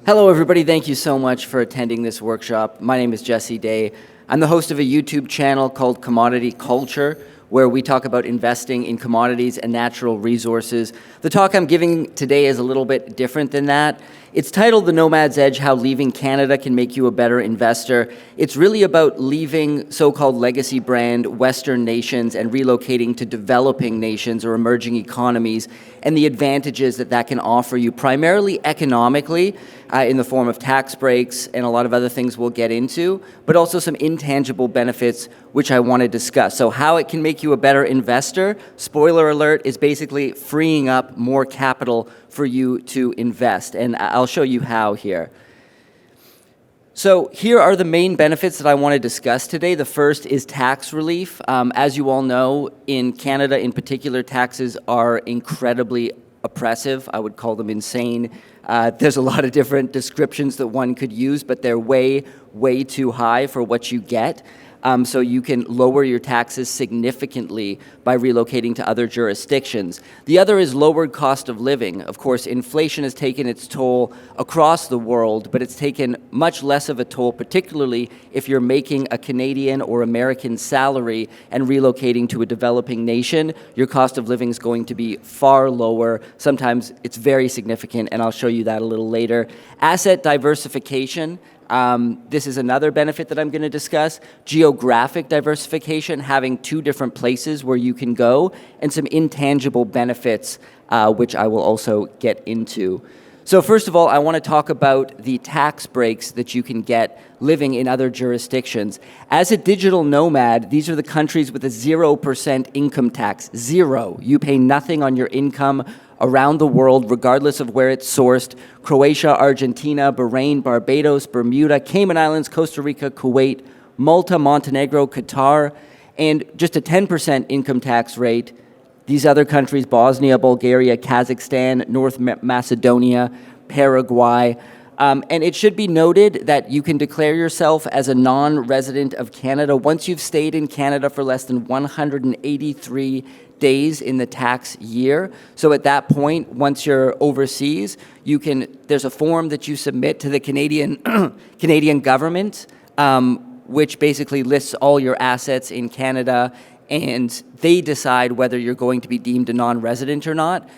Hello, everybody. Thank you so much for attending this workshop. My name is Jesse Day. I'm the host of a YouTube channel called Commodity Culture, where we talk about investing in commodities and natural resources. The talk I'm giving today is a little bit different than that. It's titled The Nomad's Edge: How Leaving Canada Can Make You a Better Investor. It's really about leaving so-called legacy brand Western nations and relocating to developing nations or emerging economies, and the advantages that that can offer you, primarily economically, in the form of tax breaks and a lot of other things we'll get into, but also some intangible benefits which I want to discuss. So how it can make you a better investor, spoiler alert, is basically freeing up more capital for you to invest. And I'll show you how here. So here are the main benefits that I want to discuss today. The first is tax relief. As you all know, in Canada in particular, taxes are incredibly oppressive. I would call them insane. There's a lot of different descriptions that one could use, but they're way, way too high for what you get. So you can lower your taxes significantly by relocating to other jurisdictions. The other is lowered cost of living. Of course, inflation has taken its toll across the world, but it's taken much less of a toll, particularly if you're making a Canadian or American salary and relocating to a developing nation. Your cost of living is going to be far lower. Sometimes it's very significant, and I'll show you that a little later. Asset diversification. This is another benefit that I'm going to discuss. Geographic diversification, having two different places where you can go, and some intangible benefits, which I will also get into. So first of all, I want to talk about the tax breaks that you can get living in other jurisdictions. As a digital nomad, these are the countries with a 0% income tax. Zero. You pay nothing on your income around the world, regardless of where it's sourced. Croatia, Argentina, Bahrain, Barbados, Bermuda, Cayman Islands, Costa Rica, Kuwait, Malta, Montenegro, Qatar, and just a 10% income tax rate. These other countries: Bosnia, Bulgaria, Kazakhstan, North Macedonia, Paraguay. And it should be noted that you can declare yourself as a non-resident of Canada once you've stayed in Canada for less than 183 days in the tax year. So at that point, once you're overseas, there's a form that you submit to the Canadian Canadian government, which basically lists all your assets in Canada, and they decide whether you're going to be deemed a non-resident or not.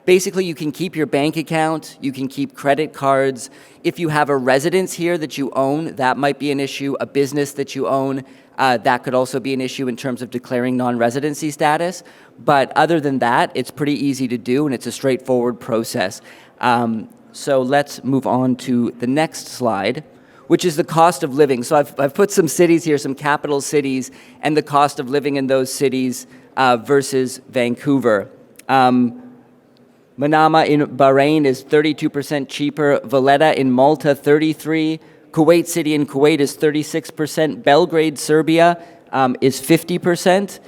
Basically, you can keep your bank account, you can keep credit cards. If you have a residence here that you own, that might be an issue. A business that you own, that could also be an issue in terms of declaring non-residency status. But other than that, it's pretty easy to do, and it's a straightforward process. So let's move on to the next slide, which is the cost of living. So I've put some cities here, some capital cities, and the cost of living in those cities versus Vancouver. Manama in Bahrain is 32% cheaper. Valletta in Malta, 33%. Kuwait City in Kuwait is 36%. Belgrade, Serbia is 50%.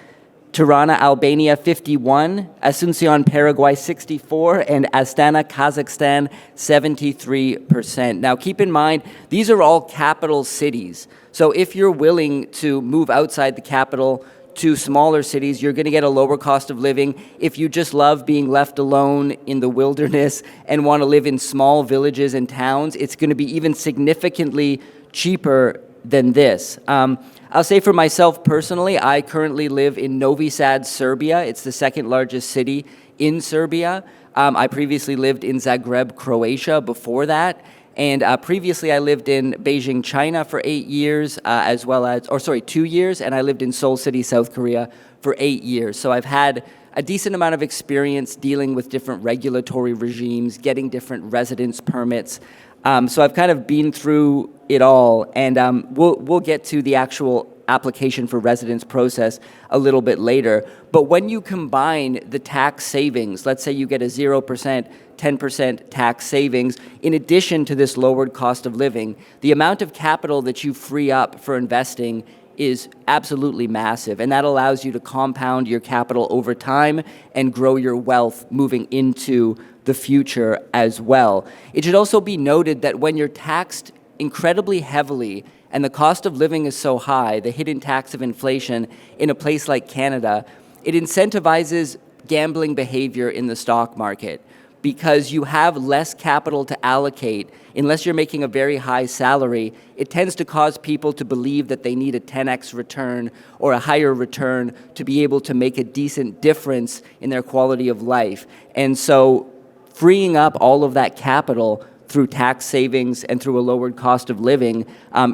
Tirana, Albania, 51%. Asuncion, Paraguay, 64%. And Astana, Kazakhstan, 73%. Now, keep in mind, these are all capital cities. So if you're willing to move outside the capital to smaller cities, you're going to get a lower cost of living. If you just love being left alone in the wilderness and want to live in small villages and towns, it's going to be even significantly cheaper than this. I'll say for myself personally, I currently live in Novi Sad, Serbia. It's the second largest city in Serbia. I previously lived in Zagreb, Croatia before that. And previously, I lived in Beijing, China for 8 years, 2 years, and I lived in Seoul City, South Korea for 8 years. So I've had a decent amount of experience dealing with different regulatory regimes, getting different residence permits. So I've kind of been through it all, and we'll get to the actual application for residence process a little bit later. But when you combine the tax savings, let's say you get a 0%, 10% tax savings, in addition to this lowered cost of living, the amount of capital that you free up for investing is absolutely massive. And that allows you to compound your capital over time and grow your wealth moving into the future as well. It should also be noted that when you're taxed incredibly heavily and the cost of living is so high, the hidden tax of inflation in a place like Canada, it incentivizes gambling behavior in the stock market. because you have less capital to allocate. Unless you're making a very high salary, it tends to cause people to believe that they need a 10x return or a higher return to be able to make a decent difference in their quality of life. And so freeing up all of that capital through tax savings and through a lowered cost of living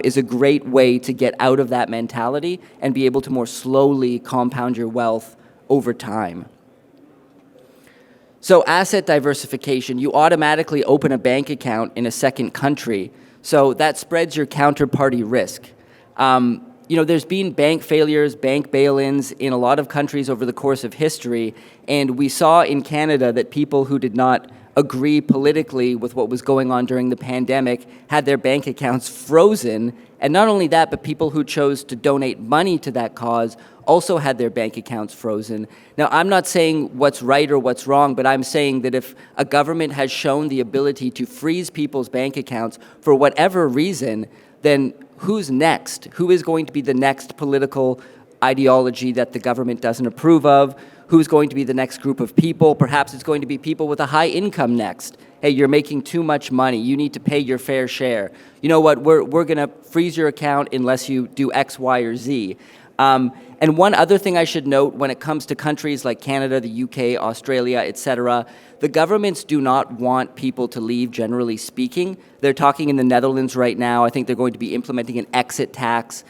is a great way to get out of that mentality and be able to more slowly compound your wealth over time. So asset diversification, you automatically open a bank account in a second country, so that spreads your counterparty risk. There's been bank failures, bank bail-ins in a lot of countries over the course of history, and we saw in Canada that people who did not agree politically with what was going on during the pandemic had their bank accounts frozen. And not only that, but people who chose to donate money to that cause also had their bank accounts frozen. Now, I'm not saying what's right or what's wrong, but I'm saying that if a government has shown the ability to freeze people's bank accounts for whatever reason, then who's next? Who is going to be the next political ideology that the government doesn't approve of? Who's going to be the next group of people? Perhaps it's going to be people with a high income next. Hey, you're making too much money. You need to pay your fair share. You know what? We're going to freeze your account unless you do X, Y, or Z. And one other thing I should note when it comes to countries like Canada, the UK, Australia, etc., the governments do not want people to leave, generally speaking. They're talking in the Netherlands right now. I think they're going to be implementing an exit tax.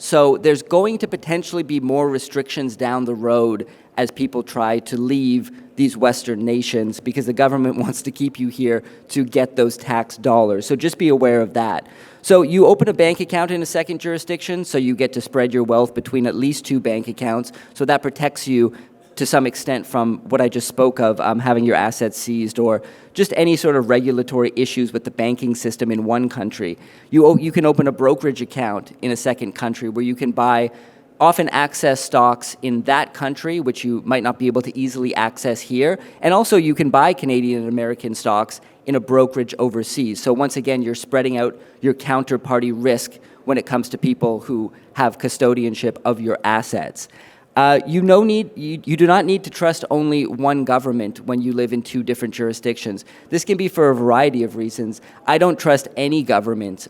So there's going to potentially be more restrictions down the road as people try to leave these Western nations because the government wants to keep you here to get those tax dollars. So just be aware of that. So you open a bank account in a second jurisdiction, so you get to spread your wealth between at least 2 bank accounts. So that protects you to some extent from what I just spoke of, having your assets seized or just any sort of regulatory issues with the banking system in one country. You can open a brokerage account in a second country where you can buy, often access stocks in that country, which you might not be able to easily access here. And also you can buy Canadian and American stocks in a brokerage overseas. So once again, you're spreading out your counterparty risk when it comes to people who have custodianship of your assets. You do not need to trust only one government when you live in 2 different jurisdictions. This can be for a variety of reasons. I don't trust any government.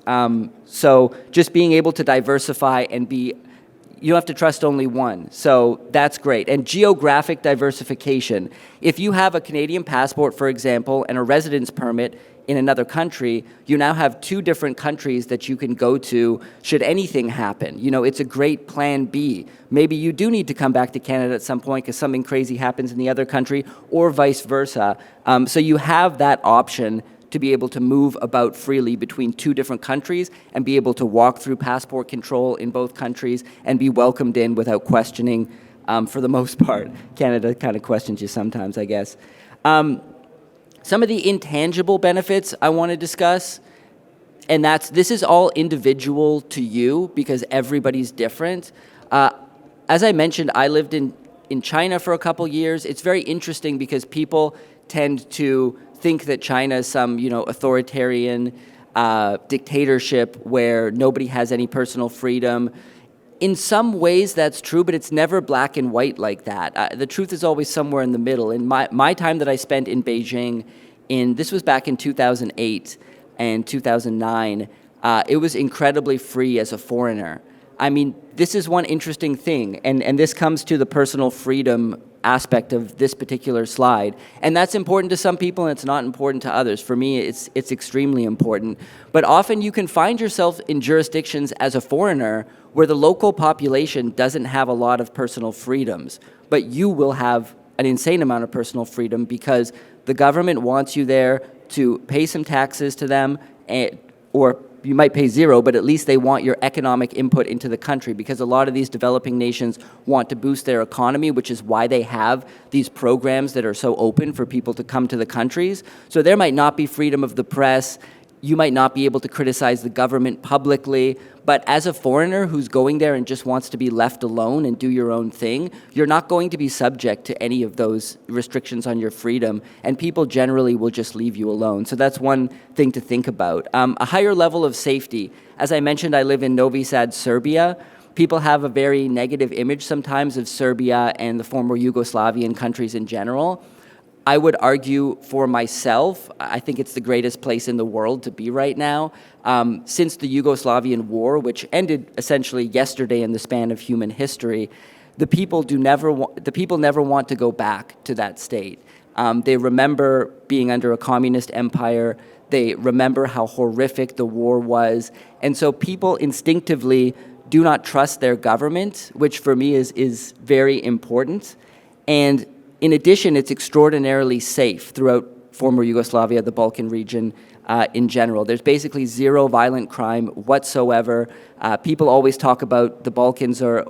So just being able to diversify and you don't have to trust only one. So that's great. And geographic diversification. If you have a Canadian passport, for example, and a residence permit in another country, you now have 2 different countries that you can go to should anything happen. It's a great plan B. Maybe you do need to come back to Canada at some point because something crazy happens in the other country, or vice versa. So you have that option to be able to move about freely between 2 different countries and be able to walk through passport control in both countries and be welcomed in without questioning, for the most part. Canada kind of questions you sometimes, I guess. Some of the intangible benefits I want to discuss, and this is all individual to you because everybody's different. As I mentioned, I lived in China for a couple years. It's very interesting because people tend to think that China is some, authoritarian dictatorship where nobody has any personal freedom. In some ways, that's true, but it's never black and white like that. The truth is always somewhere in the middle. In my time that I spent in Beijing, this was back in 2008 and 2009, it was incredibly free as a foreigner. I mean, this is one interesting thing, and this comes to the personal freedom aspect of this particular slide. And that's important to some people and it's not important to others. For me, it's extremely important. But often you can find yourself in jurisdictions as a foreigner where the local population doesn't have a lot of personal freedoms, but you will have an insane amount of personal freedom because the government wants you there to pay some taxes to them, or you might pay 0, but at least they want your economic input into the country because a lot of these developing nations want to boost their economy, which is why they have these programs that are so open for people to come to the countries. So there might not be freedom of the press. You might not be able to criticize the government publicly, but as a foreigner who's going there and just wants to be left alone and do your own thing, you're not going to be subject to any of those restrictions on your freedom, and people generally will just leave you alone. So that's one thing to think about. A higher level of safety. As I mentioned, I live in Novi Sad, Serbia. People have a very negative image sometimes of Serbia and the former Yugoslavian countries in general. I would argue for myself, I think it's the greatest place in the world to be right now. Since the Yugoslavian War, which ended essentially yesterday in the span of human history, the people never want to go back to that state. They remember being under a communist empire. They remember how horrific the war was. And so people instinctively do not trust their government, which for me is very important. And in addition, it's extraordinarily safe throughout former Yugoslavia, the Balkan region in general. There's basically zero violent crime whatsoever. People always talk about the Balkans are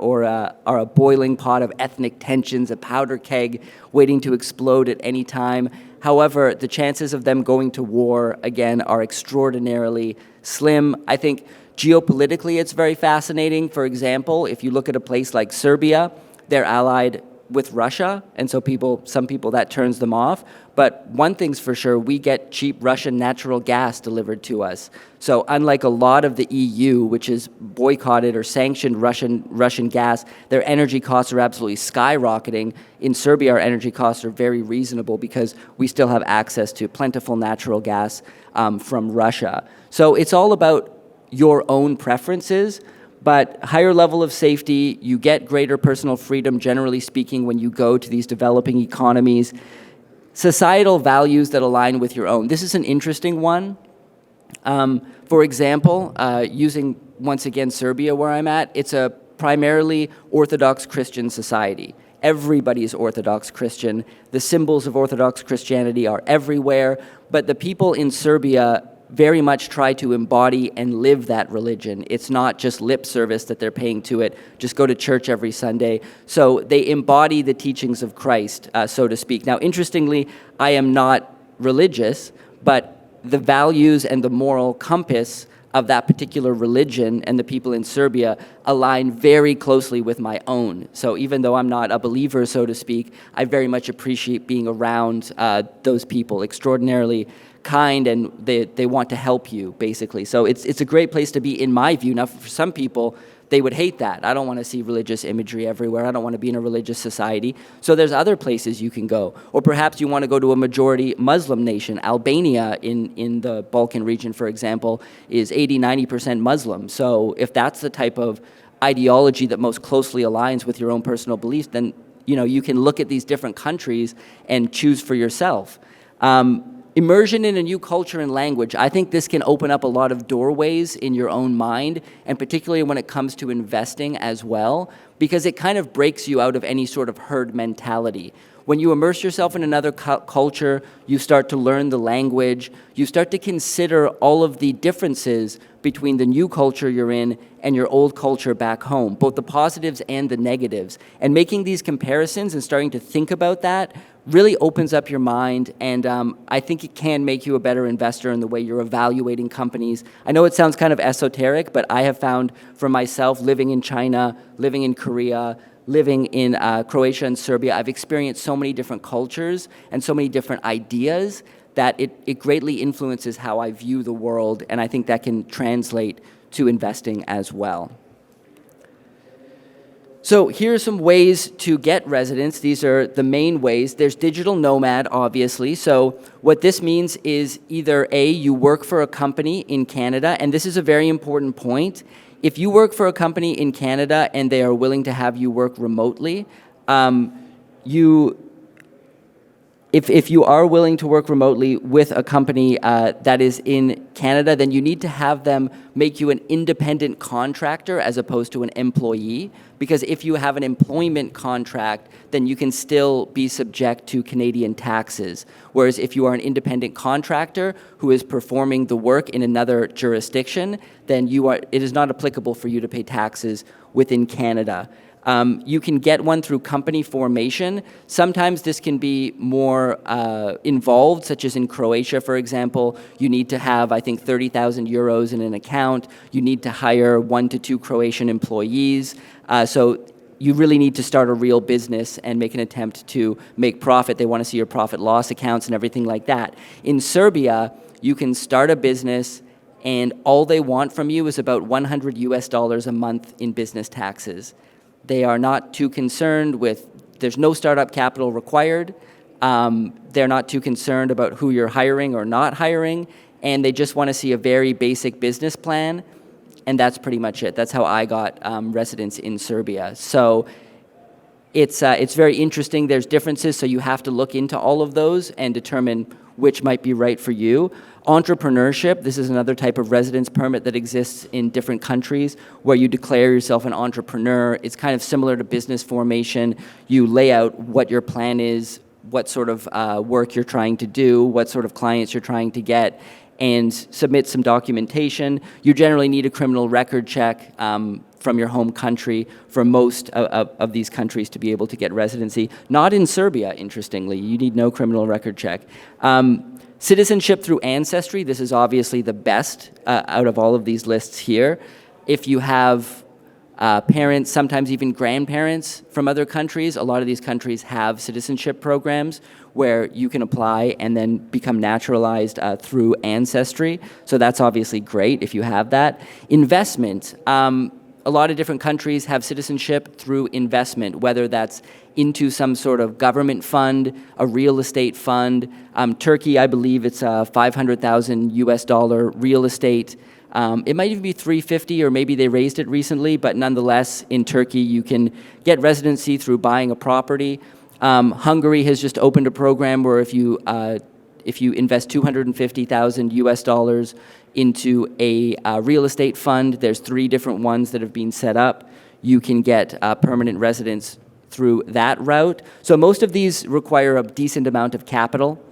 a boiling pot of ethnic tensions, a powder keg waiting to explode at any time. However, the chances of them going to war, again, are extraordinarily slim. I think geopolitically it's very fascinating. For example, if you look at a place like Serbia, they're allied with Russia, and so some people that turns them off. But one thing's for sure, we get cheap Russian natural gas delivered to us. So unlike a lot of the EU, which is boycotted or sanctioned Russian gas, their energy costs are absolutely skyrocketing. In Serbia, our energy costs are very reasonable because we still have access to plentiful natural gas from Russia. So it's all about your own preferences. But higher level of safety, you get greater personal freedom, generally speaking, when you go to these developing economies. Societal values that align with your own. This is an interesting one. For example, using, once again, Serbia, where I'm at, it's a primarily Orthodox Christian society. Everybody is Orthodox Christian. The symbols of Orthodox Christianity are everywhere, but the people in Serbia very much try to embody and live that religion. It's not just lip service that they're paying to it, just go to church every Sunday. So they embody the teachings of Christ, so to speak. Now, interestingly, I am not religious, but the values and the moral compass of that particular religion and the people in Serbia align very closely with my own. So even though I'm not a believer, so to speak, I very much appreciate being around those people, extraordinarily kind, and they want to help you, basically. So it's a great place to be, in my view. Now, for some people, they would hate that. I don't want to see religious imagery everywhere. I don't want to be in a religious society. So there's other places you can go. Or perhaps you want to go to a majority Muslim nation. Albania in the Balkan region, for example, is 80-90% Muslim. So if that's the type of ideology that most closely aligns with your own personal beliefs, then you can look at these different countries and choose for yourself. Immersion in a new culture and language, I think this can open up a lot of doorways in your own mind, and particularly when it comes to investing as well, because it kind of breaks you out of any sort of herd mentality. When you immerse yourself in another culture, you start to learn the language, you start to consider all of the differences between the new culture you're in and your old culture back home, both the positives and the negatives. And making these comparisons and starting to think about that really opens up your mind, and I think it can make you a better investor in the way you're evaluating companies. I know it sounds kind of esoteric, but I have found for myself, living in China, living in Korea, living in Croatia and Serbia, I've experienced so many different cultures and so many different ideas that it greatly influences how I view the world, and I think that can translate to investing as well. So here are some ways to get residence. These are the main ways. There's digital nomad, obviously. So what this means is either A, you work for a company in Canada, and this is a very important point. If you work for a company in Canada and they are willing to have you work remotely, if you are willing to work remotely with a company that is in Canada, then you need to have them make you an independent contractor as opposed to an employee. Because if you have an employment contract, then you can still be subject to Canadian taxes. Whereas if you are an independent contractor who is performing the work in another jurisdiction, then it is not applicable for you to pay taxes within Canada. You can get one through company formation. Sometimes this can be more involved, such as in Croatia, for example. You need to have, I think, 30,000 euros in an account. You need to hire 1 to 2 Croatian employees. So you really need to start a real business and make an attempt to make profit. They want to see your profit loss accounts and everything like that. In Serbia, you can start a business, and all they want from you is about $100 a month in business taxes. They are not too concerned with, there's no startup capital required. They're not too concerned about who you're hiring or not hiring, and they just want to see a very basic business plan, and that's pretty much it. That's how I got residence in Serbia. So it's very interesting. There's differences, so you have to look into all of those and determine which might be right for you. Entrepreneurship, this is another type of residence permit that exists in different countries where you declare yourself an entrepreneur. It's kind of similar to business formation. You lay out what your plan is, what sort of work you're trying to do, what sort of clients you're trying to get, and submit some documentation. You generally need a criminal record check from your home country for most of these countries to be able to get residency. Not in Serbia, interestingly. You need no criminal record check. Citizenship through ancestry, this is obviously the best out of all of these lists here. If you have parents, sometimes even grandparents from other countries, a lot of these countries have citizenship programs where you can apply and then become naturalized through ancestry. So that's obviously great if you have that. Investment. A lot of different countries have citizenship through investment, whether that's into some sort of government fund, a real estate fund. Turkey, I believe it's a 500,000 US dollar real estate. It might even be 350, or maybe they raised it recently, but nonetheless, in Turkey, you can get residency through buying a property. Hungary has just opened a program where if you invest 250,000 US dollars into a real estate fund, there's 3 different ones that have been set up. You can get permanent residence through that route. So most of these require a decent amount of capital.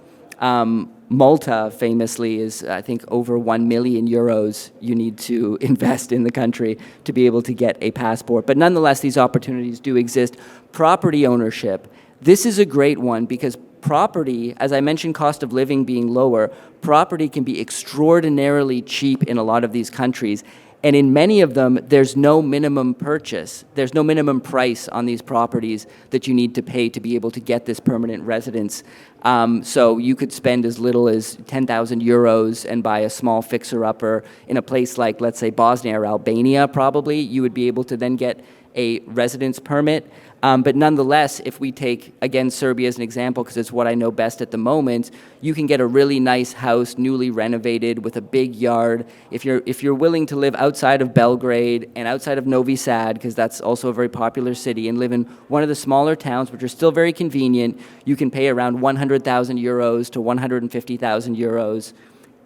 Malta famously is, I think, over 1 million euros you need to invest in the country to be able to get a passport. But nonetheless, these opportunities do exist. Property ownership. This is a great one because property, as I mentioned, cost of living being lower, property can be extraordinarily cheap in a lot of these countries. And in many of them, there's no minimum purchase. There's no minimum price on these properties that you need to pay to be able to get this permanent residence. So you could spend as little as 10,000 euros and buy a small fixer-upper in a place like, let's say, Bosnia or Albania, probably. You would be able to then get a residence permit. But nonetheless, if we take, again, Serbia as an example, because it's what I know best at the moment, you can get a really nice house, newly renovated, with a big yard. If you're willing to live outside of Belgrade and outside of Novi Sad, because that's also a very popular city, and live in one of the smaller towns, which are still very convenient, you can pay around 100,000 euros to 150,000 euros,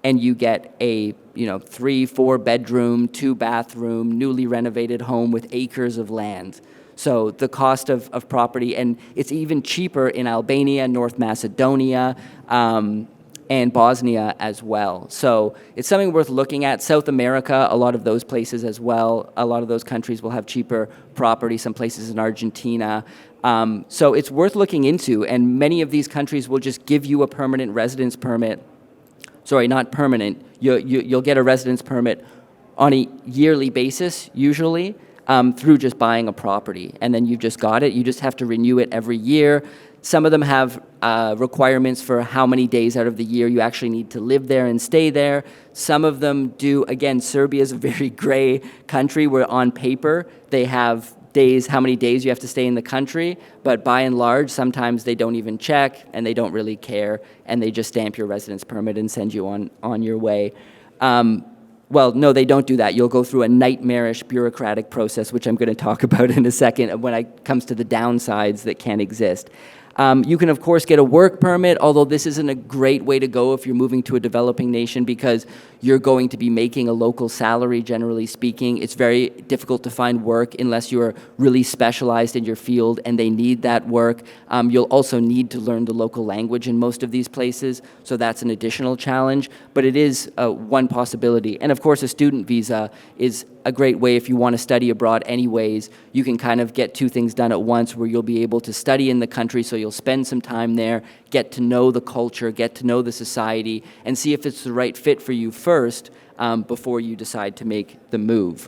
and you get a 3-4 bedroom, 2-bathroom, newly renovated home with acres of land. So the cost of property, and it's even cheaper in Albania, North Macedonia, and Bosnia as well. So it's something worth looking at. South America, a lot of those places as well. A lot of those countries will have cheaper property, some places in Argentina. So it's worth looking into, and many of these countries will just give you a permanent residence permit. Sorry, not permanent. You'll get a residence permit on a yearly basis, usually, through just buying a property. And then you've just got it. You just have to renew it every year. Some of them have requirements for how many days out of the year you actually need to live there and stay there. Some of them do. Again, Serbia is a very gray country where on paper they have days, how many days you have to stay in the country, but by and large, sometimes they don't even check and they don't really care, and they just stamp your residence permit and send you on your way. Well, no, they don't do that. You'll go through a nightmarish bureaucratic process, which I'm going to talk about in a second when it comes to the downsides that can exist. You can, of course, get a work permit, although this isn't a great way to go if you're moving to a developing nation because you're going to be making a local salary, generally speaking. It's very difficult to find work unless you're really specialized in your field and they need that work. You'll also need to learn the local language in most of these places, so that's an additional challenge, but it is one possibility. And of course, a student visa is a great way if you want to study abroad anyways. You can kind of get 2 things done at once where you'll be able to study in the country, so you'll spend some time there, get to know the culture, get to know the society, and see if it's the right fit for you first before you decide to make the move.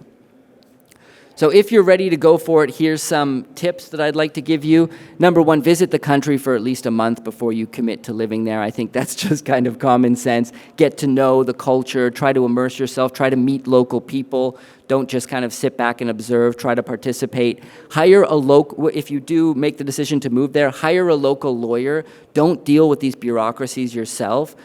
So if you're ready to go for it, here's some tips that I'd like to give you. Number one, visit the country for at least a month before you commit to living there. I think that's just kind of common sense. Get to know the culture, try to immerse yourself, try to meet local people. Don't just kind of sit back and observe, try to participate. Hire a local, if you do make the decision to move there, hire a local lawyer. Don't deal with these bureaucracies yourself.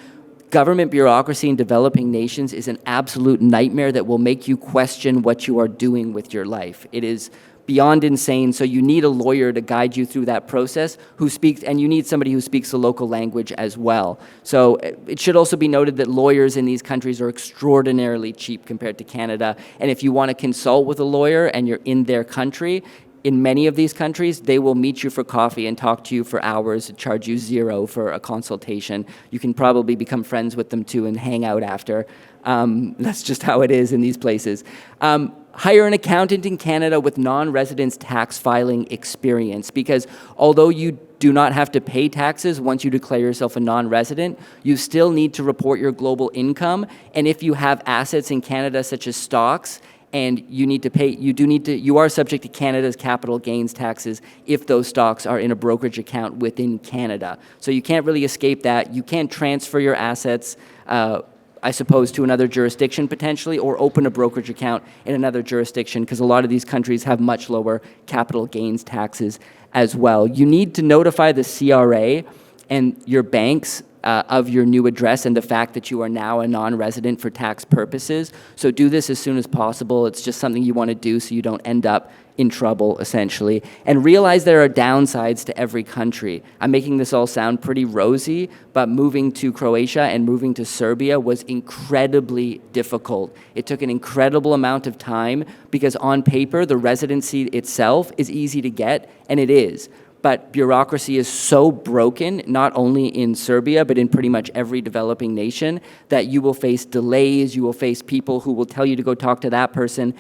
Government bureaucracy in developing nations is an absolute nightmare that will make you question what you are doing with your life. It is beyond insane, so you need a lawyer to guide you through that process who speaks, and you need somebody who speaks the local language as well. So it should also be noted that lawyers in these countries are extraordinarily cheap compared to Canada, and if you want to consult with a lawyer and you're in their country, in many of these countries, they will meet you for coffee and talk to you for hours, charge you $0 for a consultation. You can probably become friends with them too and hang out after. That's just how it is in these places. Hire an accountant in Canada with non-residence tax filing experience, because although you do not have to pay taxes once you declare yourself a non-resident, you still need to report your global income. And if you have assets in Canada, such as stocks, and you need to pay, you are subject to Canada's capital gains taxes if those stocks are in a brokerage account within Canada. So you can't really escape that. You can't transfer your assets, I suppose, to another jurisdiction potentially, or open a brokerage account in another jurisdiction, because a lot of these countries have much lower capital gains taxes as well. You need to notify the CRA and your banks of your new address and the fact that you are now a non-resident for tax purposes. So do this as soon as possible. It's just something you want to do so you don't end up in trouble, essentially. And realize there are downsides to every country. I'm making this all sound pretty rosy, but moving to Croatia and moving to Serbia was incredibly difficult. It took an incredible amount of time because on paper, the residency itself is easy to get, and it is. But bureaucracy is so broken, not only in Serbia, but in pretty much every developing nation, that you will face delays, you will face people who will tell you to go talk to that person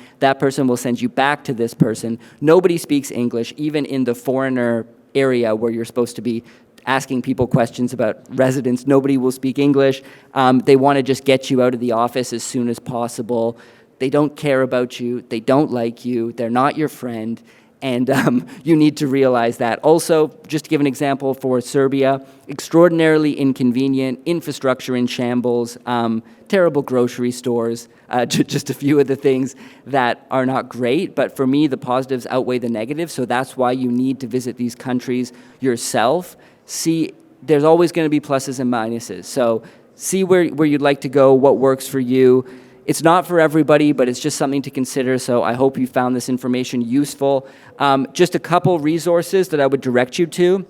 will send you back to this person. Nobody speaks English, even in the foreigner area where you're supposed to be asking people questions about residence. Nobody will speak English. They want to just get you out of the office as soon as possible. They don't care about you. They don't like you. They're not your friend. And you need to realize that. Also, just to give an example for Serbia, extraordinarily inconvenient, infrastructure in shambles, terrible grocery stores, just a few of the things that are not great. But for me, the positives outweigh the negatives, so that's why you need to visit these countries yourself. See, there's always going to be pluses and minuses. So see where you'd like to go, what works for you. It's not for everybody, but it's just something to consider, so I hope you found this information useful. Just a couple resources that I would direct you to.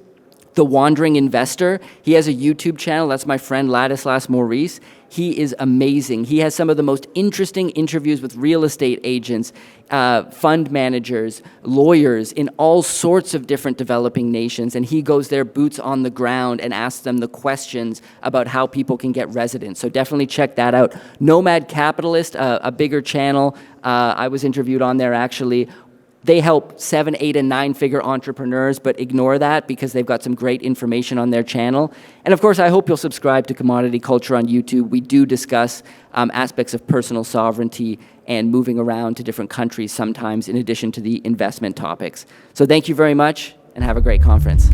The Wandering Investor, he has a YouTube channel. That's my friend Ladislas Maurice. He is amazing. He has some of the most interesting interviews with real estate agents, fund managers, lawyers in all sorts of different developing nations, and he goes there boots on the ground and asks them the questions about how people can get residence. So definitely check that out. Nomad Capitalist, a bigger channel. I was interviewed on there actually. They help 7, 8, and 9-figure entrepreneurs, but ignore that because they've got some great information on their channel. And of course, I hope you'll subscribe to Commodity Culture on YouTube. We do discuss aspects of personal sovereignty and moving around to different countries sometimes in addition to the investment topics. So thank you very much and have a great conference.